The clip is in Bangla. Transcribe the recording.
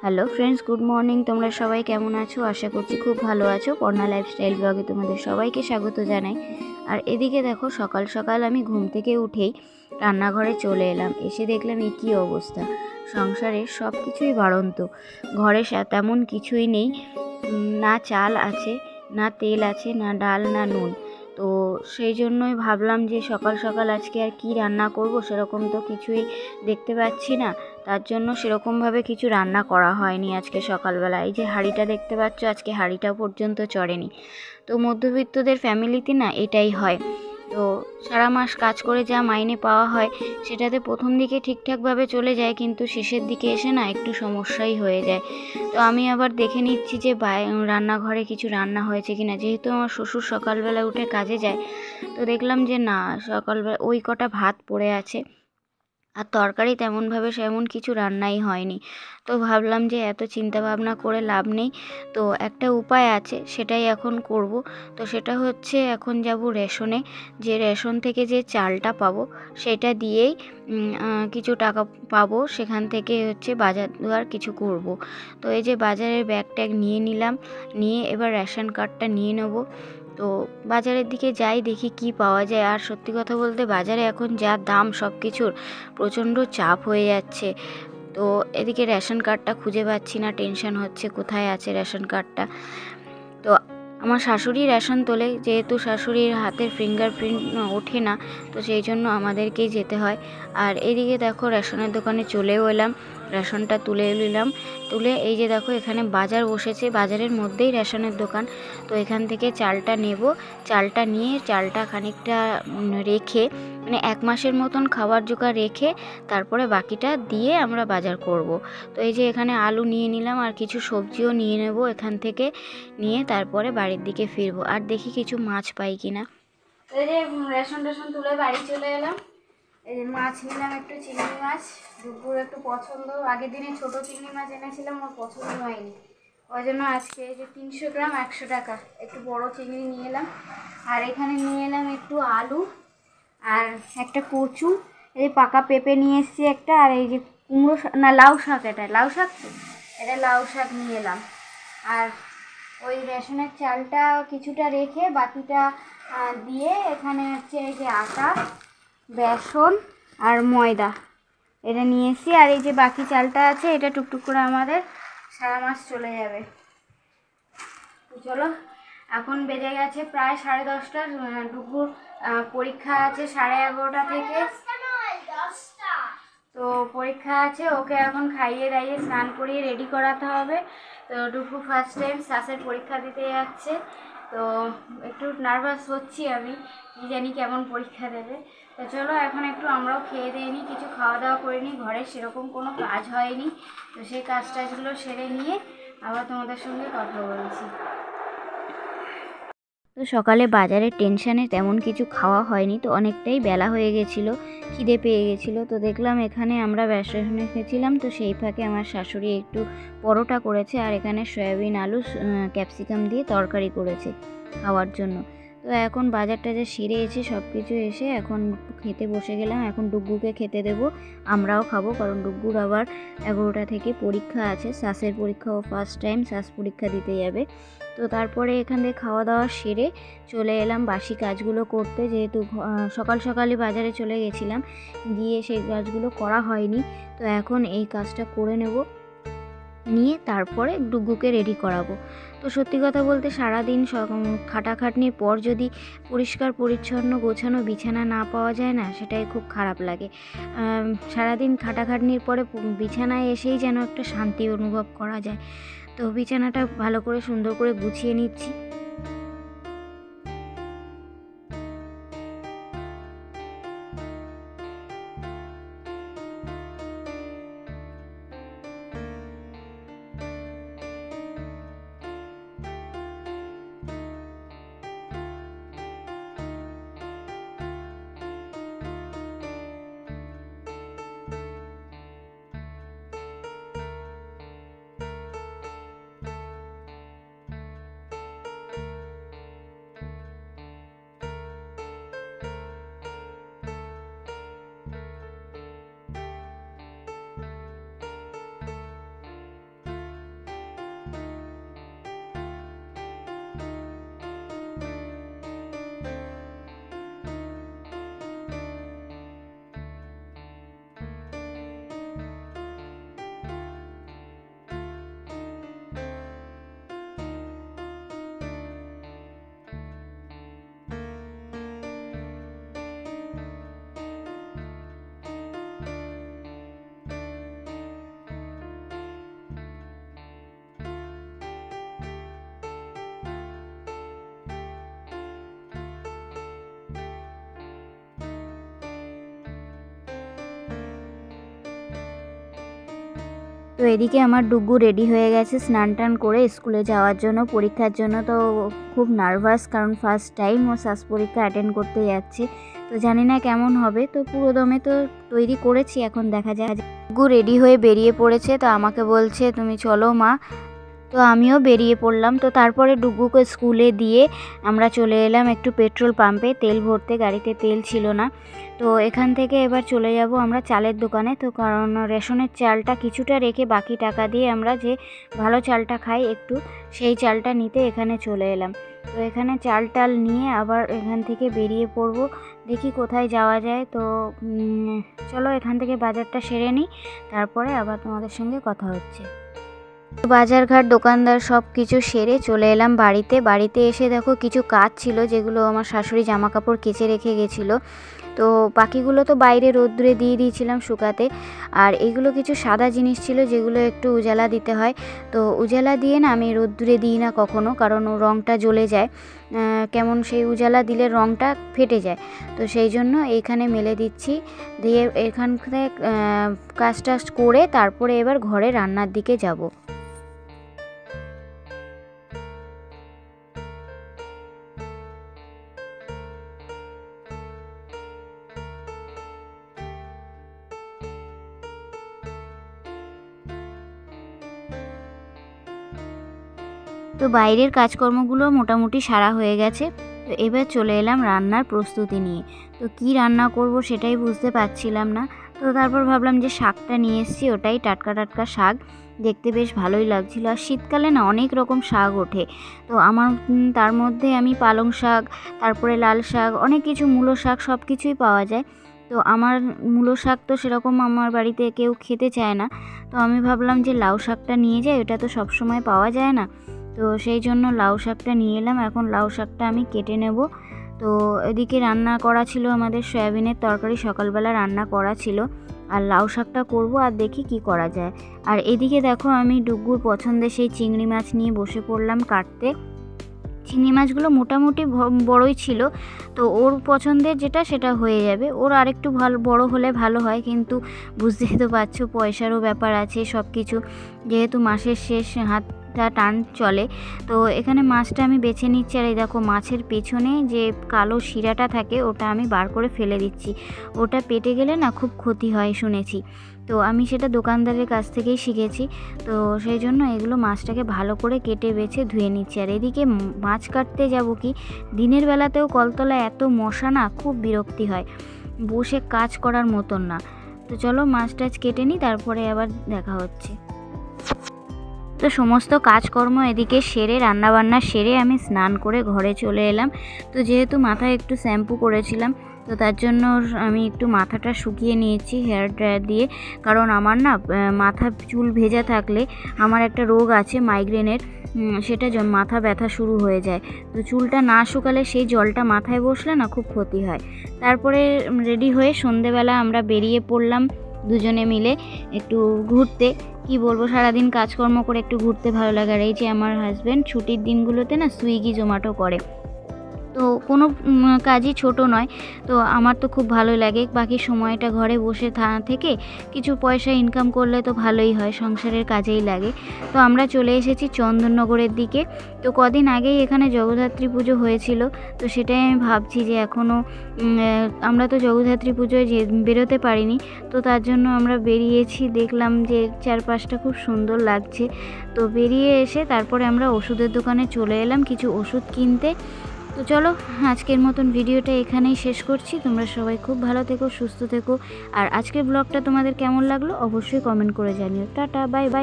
Hello friends, good morning. তোমরা সবাই কেমন আছো? আশা করছি খুব ভালো আছো। পর্ণা লাইফস্টাইল ব্লগে তোমাদের সবাইকে স্বাগত জানাই। আর এদিকে দেখো, সকাল সকাল আমি ঘুম থেকে উঠেই রান্নাঘরে চলে এলাম। এসে দেখলাম এই কী অবস্থা, সংসারের সব কিছুই বাড়ন্ত। ঘরে তেমন কিছুই নেই, না চাল আছে, না তেল আছে, না ডাল, না নুন। তো সেই জন্যই ভাবলাম যে সকাল সকাল আজকে আর কি রান্না করব, সেরকম তো কিছুই দেখতে পাচ্ছি না। তার জন্য সেরকমভাবে কিছু রান্না করা হয়নি আজকে সকালবেলা। এই যে হাঁড়িটা দেখতে পাচ্ছ, আজকে হাঁড়িটাও পর্যন্ত চড়েনি। তো মধ্যবিত্তদের ফ্যামিলিতে না এটাই হয়। তো সারা মাস কাজ করে যা মাইনে পাওয়া হয় সেটাতে প্রথম দিকে ঠিকঠাকভাবে চলে যায়, কিন্তু শেষের দিকে এসে না একটু সমস্যাই হয়ে যায়। তো আমি আবার দেখে নিচ্ছি যে রান্নাঘরে কিছু রান্না হয়েছে কিনা, যেহেতু আমার শ্বশুর সকালবেলা উঠে কাজে যায়। তো দেখলাম যে না, সকালবেলা ওই কটা ভাত পড়ে আছে, আর তরকারি তেমনভাবে সেমন কিছু রান্নাই হয়নি। তো ভাবলাম যে এত চিন্তা ভাবনা করে লাভ নেই, তো একটা উপায় আছে, সেটাই এখন করব। তো সেটা হচ্ছে, এখন যাব রেশনে, যে রেশন থেকে যে চালটা পাবো সেটা দিয়েই কিছু টাকা পাবো, সেখান থেকে হচ্ছে বাজার দেওয়ার কিছু করব। তো এই যে বাজারের ব্যাগ ট্যাগ নিয়ে নিলাম, নিয়ে এবার রেশন কার্ডটা নিয়ে নেব। তো বাজারের দিকে যাই, দেখি কি পাওয়া যায়। আর সত্যি কথা বলতে বাজারে এখন যা দাম সব কিছুর, প্রচণ্ড চাপ হয়ে যাচ্ছে। তো এদিকে রেশন কার্ডটা খুঁজে পাচ্ছি না, টেনশন হচ্ছে কোথায় আছে রেশন কার্ডটা। তো আমার শাশুড়ি রেশন তোলে, যেহেতু শাশুড়ির হাতের ফিঙ্গারপ্রিন্ট ওঠে না, তো সেই জন্য আমাদেরকেই যেতে হয়। আর এদিকে দেখো, রেশনের দোকানে চলেও এলাম, রেশনটা তুলে নিলাম। তুলে এই যে দেখো, এখানে বাজার বসেছে, বাজারের মধ্যেই রেশনের দোকান। তো এখান থেকে চালটা নেব, চালটা নিয়ে চালটা খানিকটা রেখে, মানে 1 মাসের মতন খাবার জোগাড় রেখে তারপরে বাকিটা দিয়ে আমরা বাজার করব। তো এই যে এখানে আলু নিয়ে নিলাম, আর কিছু সবজিও নিয়ে নেব এখান থেকে, নিয়ে তারপরে বাড়ির দিকে ফিরবো। আর দেখি কিছু মাছ পাই কিনা। এই যে রেশন তুলে বাড়ি চলে এলাম। এই যে মাছ নিলাম, একটু চিংড়ি মাছ, দুপুর একটু পছন্দ। আগের দিনে ছোট চিংড়ি মাছ এনেছিলাম, ওর পছন্দ হয়নি, ওই জন্য আজকে এই যে 300 গ্রাম 100 টাকা একটু বড় চিংড়ি নিয়ে এলাম। আর এখানে নিয়ে এলাম একটু আলু, আর একটা কচু, এই পাকা পেঁপে নিয়ে এসেছি একটা, আর এই যে কুমড়ো শাক, না লাউ শাক, এটা লাউ শাক, তো এটা লাউ শাক নিয়ে এলাম। আর ওই রেশনের চালটা কিছুটা রেখে বাকিটা দিয়ে এখানে হচ্ছে এই যে আটা, বেসন আর ময়দা এটা নিয়ে এসেছি। আর এই যে বাকি চালটা আছে, এটা টুকটুক করে আমাদের সারা মাস চলে যাবে। তো চলো, এখন বেজে গেছে প্রায় 10:30টা। দুপুর পরীক্ষা আছে 11:30টা থেকে। তো পরীক্ষা আছে, ওকে এখন খাইয়ে দাইয়ে স্নান করিয়ে রেডি করাতে হবে। তো দুপুর ফার্স্ট টাইম শ্বাসের পরীক্ষা দিতে যাচ্ছে, তো একটু নার্ভাস হচ্ছি আমি, কি জানি কেমন পরীক্ষা দেবে। তো চলো, এখন একটু আমরাও খেয়ে দিয়ে নিই, কিছু খাওয়া দাওয়া করে নিই। ঘরে সেরকম কোনো কাজ হয়নি, তো সেই কাজ টাজগুলো সেরে নিয়ে আবার তোমাদের সঙ্গে কথা বলছি। তো সকালে বাজারের টেনশানে তেমন কিছু খাওয়া হয়নি, তো অনেকটাই বেলা হয়ে গেছিলো, খিদে পেয়ে গেছিলো। তো দেখলাম এখানে আমরা রেস্টুরেন্টে খেয়েছিলাম, তো সেই ফাঁকে আমার শাশুড়ি একটু পরোটা করেছে, আর এখানে সয়াবিন আলু ক্যাপসিকাম দিয়ে তরকারি করেছে খাওয়ার জন্য। তো এখন বাজার টাজার সেরে এসে সব কিছু এসে এখন খেতে বসে গেলাম। এখন ডুগ্গুকে খেতে দেব, আমরাও খাবো, কারণ ডুগ্গুর আবার 11টা থেকে পরীক্ষা আছে, শ্বাসের পরীক্ষা, ও ফার্স্ট টাইম শ্বাস পরীক্ষা দিতে যাবে। তো তারপরে এখান থেকে খাওয়া দাওয়া সেরে চলে এলাম বাসি কাজগুলো করতে, যেহেতু সকাল সকালই বাজারে চলে গেছিলাম, গিয়ে সেই কাজগুলো করা হয়নি। তো এখন এই কাজটা করে নেব, নিয়ে তারপরে ডুগ্গুকে রেডি করাবো। তো সত্যি কথা বলতে সারাদিন খাটাখাটনির পর যদি পরিষ্কার পরিচ্ছন্ন গোছানো বিছানা না পাওয়া যায় না, সেটাই খুব খারাপ লাগে। সারাদিন খাটাখাটনির পরে বিছানায় এসেই যেন একটা শান্তি অনুভব করা যায়। তো বিছানাটা ভালো করে সুন্দর করে গুছিয়ে নিচ্ছি। তো এদিকে আমার ডুগু রেডি হয়ে গেছে স্নান টান করে স্কুলে যাওয়ার জন্য, পরীক্ষার জন্য। তো খুব নার্ভাস, কারণ ফার্স্ট টাইম ও শ্বাস পরীক্ষা অ্যাটেন্ড করতে যাচ্ছে। তো জানি না কেমন হবে, তো পুরো দমে তো তৈরি করেছি, এখন দেখা যায়। ডুগু রেডি হয়ে বেরিয়ে পড়েছে, তো আমাকে বলছে তুমি চলো মা। তো আমিও বেরিয়ে পড়লাম। তো তারপরে ডুগুকে স্কুলে দিয়ে আমরা চলে এলাম একটু পেট্রোল পাম্পে তেল ভরতে, গাড়িতে তেল ছিল না। তো এখান থেকে এবার চলে যাব আমরা চালের দোকানে। তো কারণ রেশনের চালটা কিছুটা রেখে বাকি টাকা দিয়ে আমরা যে ভালো চালটা খাই একটু, সেই চালটা নিতে এখানে চলে এলাম। তো এখানে চাল টাল নিয়ে আবার এখান থেকে বেরিয়ে পড়ব, দেখি কোথায় যাওয়া যায়। তো চলো এখান থেকে বাজারটা সেরে নিই, তারপরে আবার তোমাদের সঙ্গে কথা হচ্ছে। বাজারঘাট দোকানদার সব কিছু সেরে চলে এলাম বাড়িতে এসে দেখো কিছু কাজ ছিল, যেগুলো আমার শাশুড়ি জামা কাপড় কেচে রেখে গেছিলো। তো বাকিগুলো তো বাইরে রোদ্দুরে দিয়ে দিয়েছিলাম শুকাতে। আর এগুলো কিছু সাদা জিনিস ছিল, যেগুলো একটু উজালা দিতে হয়। তো উজালা দিয়ে না আমি রোদ্দুরে দিই না কখনো, কারণ রঙটা জ্বলে যায়, কেমন সেই উজালা দিলে রঙটা ফেটে যায়। তো সেই জন্য এইখানে মেলে দিচ্ছি, দিয়ে এখান থেকে কাজ টাজ করে তারপরে এবার ঘরে রান্নার দিকে যাব। তো বাইরের কাজকর্মগুলো মোটামুটি সারা হয়ে গেছে। তো এবার চলে এলাম রান্নার প্রস্তুতি নিয়ে। তো কি রান্না করব সেটাই বুঝতে পারছিলাম না। তো তারপর ভাবলাম যে শাকটা নিয়ে এসেছি, ওটাই টাটকা টাটকা শাক, দেখতে বেশ ভালোই লাগছিল। আর শীতকালে না অনেক রকম শাক ওঠে। তো আমার তার মধ্যে আমি পালং শাক, তারপরে লাল শাক, অনেক কিছু মূলো শাক, সব কিছুই পাওয়া যায়। তো আমার মূলো শাক তো সেরকম আমার বাড়িতে কেউ খেতে চায় না। তো আমি ভাবলাম যে লাউ শাকটা নিয়ে যাই, ওটা তো সবসময় পাওয়া যায় না। তো সেই জন্য লাউ শাকটা নিয়ে এলাম। এখন লাউ শাকটা আমি কেটে নেব। তো এদিকে রান্না করা ছিল আমাদের সয়াবিনের তরকারি, সকালবেলা রান্না করা ছিল, আর লাউ শাকটা করব, আর দেখি কি করা যায়। আর এদিকে দেখো আমি ডুগুর পছন্দের সেই চিংড়ি মাছ নিয়ে বসে পড়লাম কাটতে। চিংড়ি মাছগুলো মোটামুটি বড়ই ছিল, তো ওর পছন্দের যেটা সেটা হয়ে যাবে। ওর আরেকটু ভালো বড় হলে ভালো হয়, কিন্তু বুঝতেই তো পারছো পয়সারও ব্যাপার আছে সব কিছু, যেহেতু মাসের শেষ হাতটা টান চলে। তো এখানে মাছটা আমি বেছে নিচ্ছি। আর এই দেখো মাছের পেছনে যে কালো শিরাটা থাকে ওটা আমি বার করে ফেলে দিচ্ছি, ওটা পেটে গেলে না খুব ক্ষতি হয় শুনেছি। তো আমি সেটা দোকানদারের কাছ থেকেই শিখেছি। তো সেই জন্য এগুলো মাছটাকে ভালো করে কেটে বেছে ধুয়ে নিচ্ছি। আর এদিকে মাছ কাটতে যাব কি, দিনের বেলাতেও কলতলায় এত মশা না, খুব বিরক্তি হয়, বসে কাজ করার মতন না। তো চলো মাছ টাছ কেটে নিই, তারপরে আবার দেখা হচ্ছে। তো সমস্ত কাজকর্ম এদিকে সেরে, রান্নাবান্না সেরে আমি স্নান করে ঘরে চলে এলাম। তো যেহেতু মাথায় একটু শ্যাম্পু করেছিলাম, তো তার জন্য আমি একটু মাথাটা শুকিয়ে নিয়েছি হেয়ার ড্রায়ার দিয়ে। কারণ আমার না মাথা চুল ভেজা থাকলে আমার একটা রোগ আছে মাইগ্রেনের, সেটা মাথা ব্যথা শুরু হয়ে যায়। তো চুলটা না শুকালে সেই জলটা মাথায় বসলে না খুব ক্ষতি হয়। তারপরে রেডি হয়ে সন্ধেবেলা আমরা বেরিয়ে পড়লাম দুজনে মিলে একটু ঘুরতে। কি বলবো, সারাদিন কাজকর্ম করে একটু ঘুরতে ভালো লাগে। আর এই যে আমার হাজব্যান্ড ছুটির দিনগুলোতে না সুইগি জোম্যাটো করে, তো কোনো কাজই ছোট নয়। তো আমার তো খুব ভালো লাগে, বাকি সময়টা ঘরে বসে থেকে কিছু পয়সা ইনকাম করলে তো ভালোই হয়, সংসারের কাজেই লাগে। তো আমরা চলে এসেছি চন্দননগরের দিকে। তো কদিন আগেই এখানে জগদ্ধাত্রী পুজো হয়েছিল, তো সেটাই আমি ভাবছি যে এখনও আমরা তো জগদ্ধাত্রী পুজোয় বেরোতে পারিনি। তো তার জন্য আমরা বেরিয়েছি, দেখলাম যে চারপাশটা খুব সুন্দর লাগছে। তো বেরিয়ে এসে তারপরে আমরা ওষুধের দোকানে চলে এলাম কিছু ওষুধ কিনতে। তো চলো আজকের মতন ভিডিওটা এখানেই শেষ করছি। তোমরা সবাই খুব ভালো থেকো, সুস্থ থেকো। আর আজকের ব্লগটা তোমাদের কেমন লাগলো অবশ্যই কমেন্ট করে জানিও। Tata, bye bye.